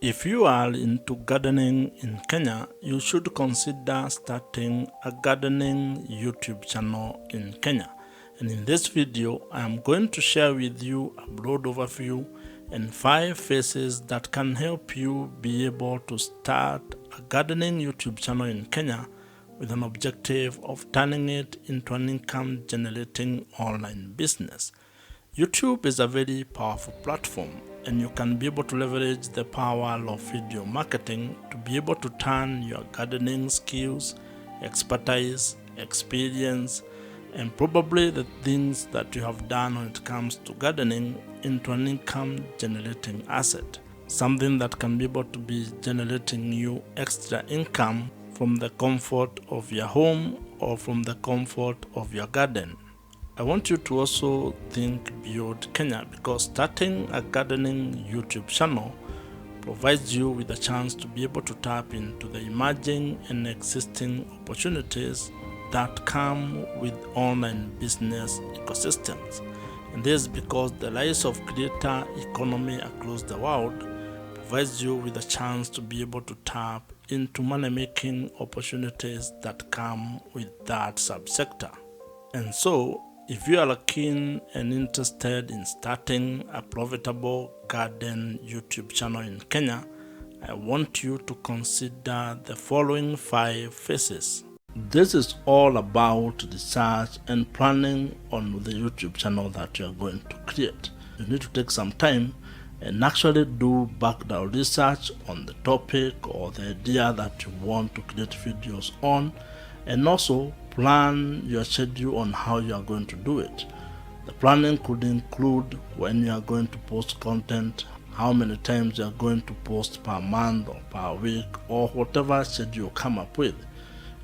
If you are into gardening in Kenya, you should consider starting a gardening YouTube channel in Kenya. And in this video, I am going to share with you a broad overview and 5 phases that can help you be able to start a gardening YouTube channel in Kenya with an objective of turning it into an income generating online business. YouTube is a very powerful platform, and you can be able to leverage the power of video marketing to be able to turn your gardening skills, expertise, experience, and probably the things that you have done when it comes to gardening into an income generating asset. Something that can be able to be generating you extra income from the comfort of your home or from the comfort of your garden. I want you to also think beyond Kenya, because starting a gardening YouTube channel provides you with a chance to be able to tap into the emerging and existing opportunities that come with online business ecosystems. And this is because the rise of creator economy across the world provides you with a chance to be able to tap into money-making opportunities that come with that subsector. And so, if you are keen and interested in starting a profitable garden YouTube channel in Kenya, I want you to consider the following 5 phases. This is all about research and planning on the YouTube channel that you are going to create. You need to take some time and actually do background research on the topic or the idea that you want to create videos on, and also plan your schedule on how you are going to do it. The planning could include when you are going to post content, how many times you are going to post per month or per week, or whatever schedule you come up with.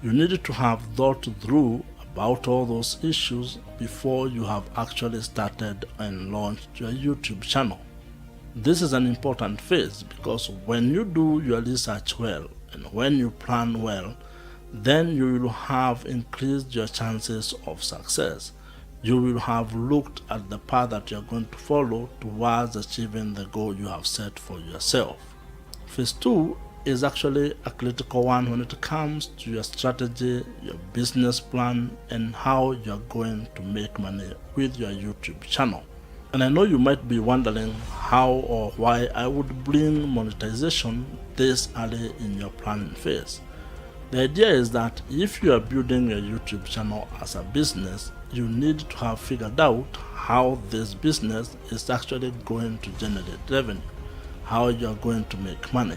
You need to have thought through about all those issues before you have actually started and launched your YouTube channel. This is an important phase, because when you do your research well and when you plan well, then you will have increased your chances of success. You will have looked at the path that you are going to follow towards achieving the goal you have set for yourself. Phase 2 is actually a critical one when it comes to your strategy, your business plan, and how you are going to make money with your YouTube channel. And I know you might be wondering how or why I would bring monetization this early in your planning phase. The idea is that if you are building a YouTube channel as a business, you need to have figured out how this business is actually going to generate revenue, how you are going to make money.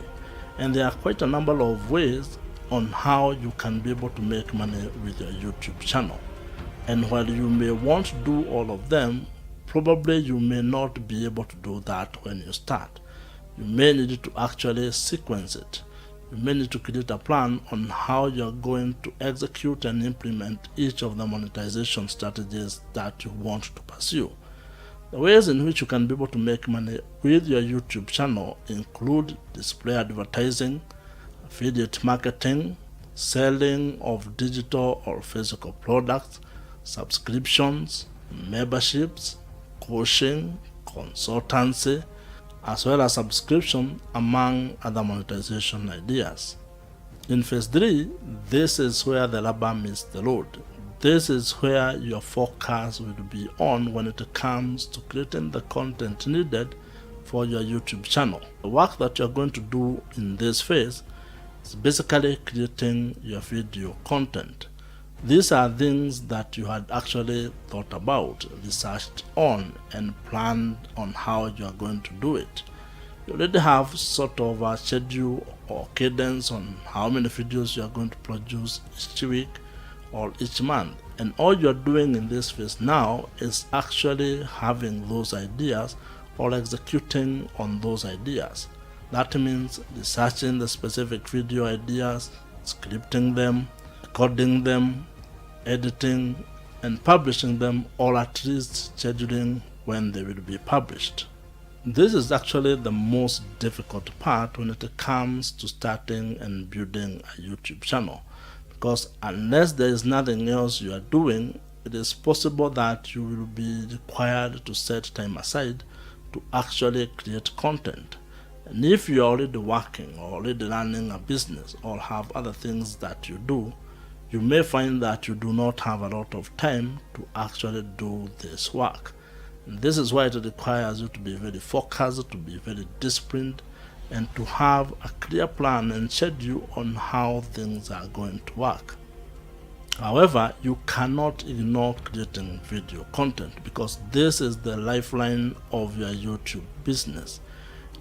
And there are quite a number of ways on how you can be able to make money with your YouTube channel. And while you may want to do all of them, probably you may not be able to do that when you start. You may need to actually sequence it. You may need to create a plan on how you're going to execute and implement each of the monetization strategies that you want to pursue. The ways in which you can be able to make money with your YouTube channel include display advertising, affiliate marketing, selling of digital or physical products, subscriptions, memberships, coaching, consultancy, as well as subscription, among other monetization ideas. In phase 3, this is where the rubber meets the road. This is where your focus will be on when it comes to creating the content needed for your YouTube channel. The work that you're going to do in this phase is basically creating your video content. These are things that you had actually thought about, researched on, and planned on how you are going to do it. You already have sort of a schedule or cadence on how many videos you are going to produce each week or each month. And all you are doing in this phase now is actually having those ideas or executing on those ideas. That means researching the specific video ideas, scripting them, recording them, editing, and publishing them, or at least scheduling when they will be published. This is actually the most difficult part when it comes to starting and building a YouTube channel, because unless there is nothing else you are doing, it is possible that you will be required to set time aside to actually create content. And if you're already working or already running a business or have other things that you do, you may find that you do not have a lot of time to actually do this work. And this is why it requires you to be very focused, to be very disciplined, and to have a clear plan and schedule on how things are going to work. However, you cannot ignore creating video content, because this is the lifeline of your YouTube business.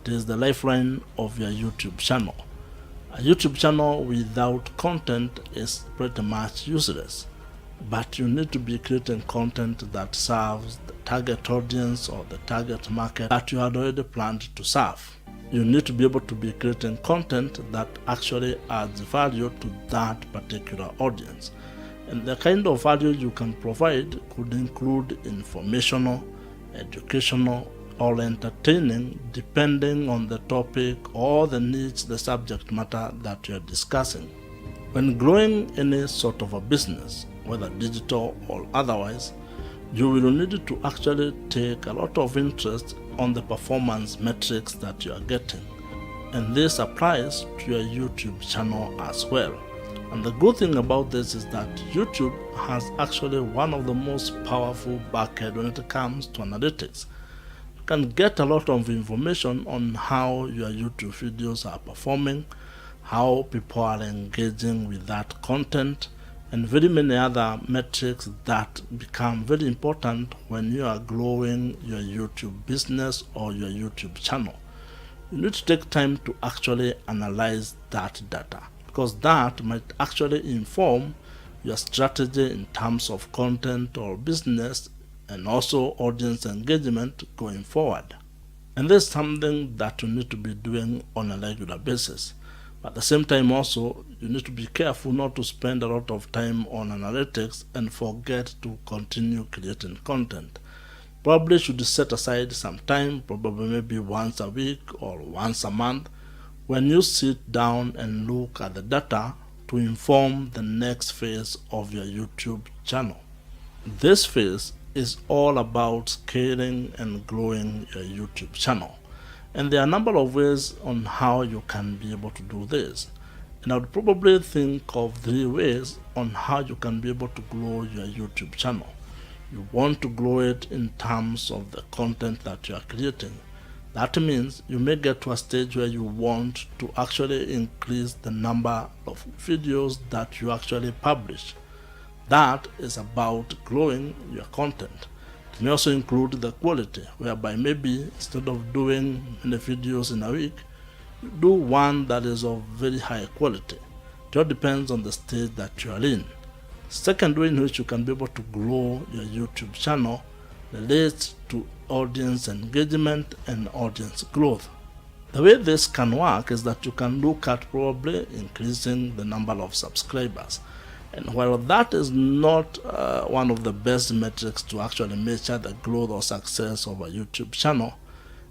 It is the lifeline of your YouTube channel. A YouTube channel without content is pretty much useless, but you need to be creating content that serves the target audience or the target market that you had already planned to serve. You need to be able to be creating content that actually adds value to that particular audience. And the kind of value you can provide could include informational, educational, or entertaining, depending on the topic or the niche, the subject matter that you're discussing. When growing any sort of a business, whether digital or otherwise, you will need to actually take a lot of interest on the performance metrics that you are getting. And this applies to your YouTube channel as well. And the good thing about this is that YouTube has actually one of the most powerful backend when it comes to analytics. You can get a lot of information on how your YouTube videos are performing, how people are engaging with that content, and very many other metrics that become very important when you are growing your YouTube business or your YouTube channel. You need to take time to actually analyze that data, because that might actually inform your strategy in terms of content or business, and also audience engagement going forward. And this is something that you need to be doing on a regular basis. But at the same time also, you need to be careful not to spend a lot of time on analytics and forget to continue creating content. Probably should set aside some time, probably maybe once a week or once a month, when you sit down and look at the data to inform the next phase of your YouTube channel. This phase is all about scaling and growing your YouTube channel. And there are a number of ways on how you can be able to do this. And I would probably think of 3 ways on how you can be able to grow your YouTube channel. You want to grow it in terms of the content that you are creating. That means you may get to a stage where you want to actually increase the number of videos that you actually publish. That is about growing your content. It may also include the quality, whereby maybe instead of doing many videos in a week, you do one that is of very high quality. It all depends on the stage that you are in. Second way in which you can be able to grow your YouTube channel relates to audience engagement and audience growth. The way this can work is that you can look at probably increasing the number of subscribers. And while that is not one of the best metrics to actually measure the growth or success of a YouTube channel,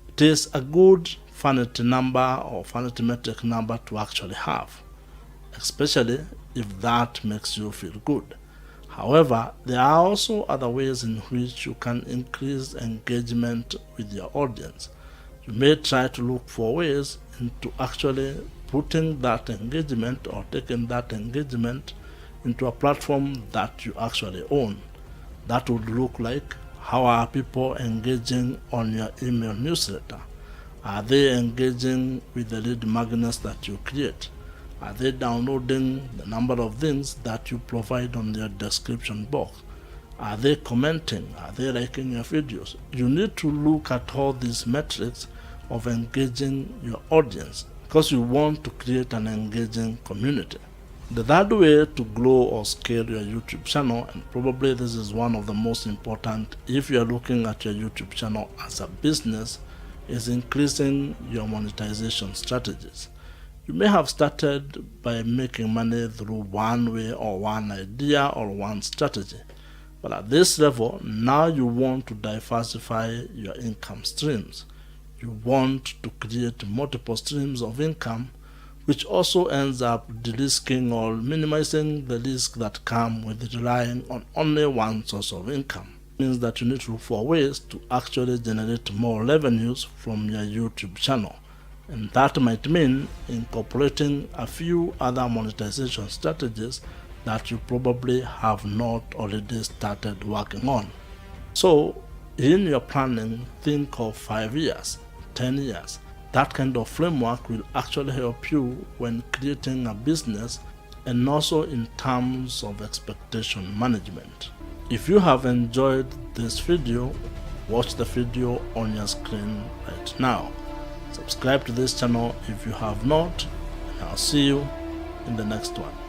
it is a good vanity number or vanity metric number to actually have, especially if that makes you feel good. However, there are also other ways in which you can increase engagement with your audience. You may try to look for ways into actually putting that engagement or taking that engagement into a platform that you actually own. That would look like, how are people engaging on your email newsletter? Are they engaging with the lead magnets that you create? Are they downloading the number of things that you provide on your description box? Are they commenting? Are they liking your videos? You need to look at all these metrics of engaging your audience, because you want to create an engaging community. The third way to grow or scale your YouTube channel, and probably this is one of the most important if you are looking at your YouTube channel as a business, is increasing your monetization strategies. You may have started by making money through one way or one idea or one strategy. But at this level, now you want to diversify your income streams. You want to create multiple streams of income, which also ends up de-risking or minimizing the risk that come with relying on only one source of income. It means that you need to look for ways to actually generate more revenues from your YouTube channel. And that might mean incorporating a few other monetization strategies that you probably have not already started working on. So in your planning, think of 5 years, 10 years. That kind of framework will actually help you when creating a business, and also in terms of expectation management. If you have enjoyed this video, watch the video on your screen right now. Subscribe to this channel if you have not, and I'll see you in the next one.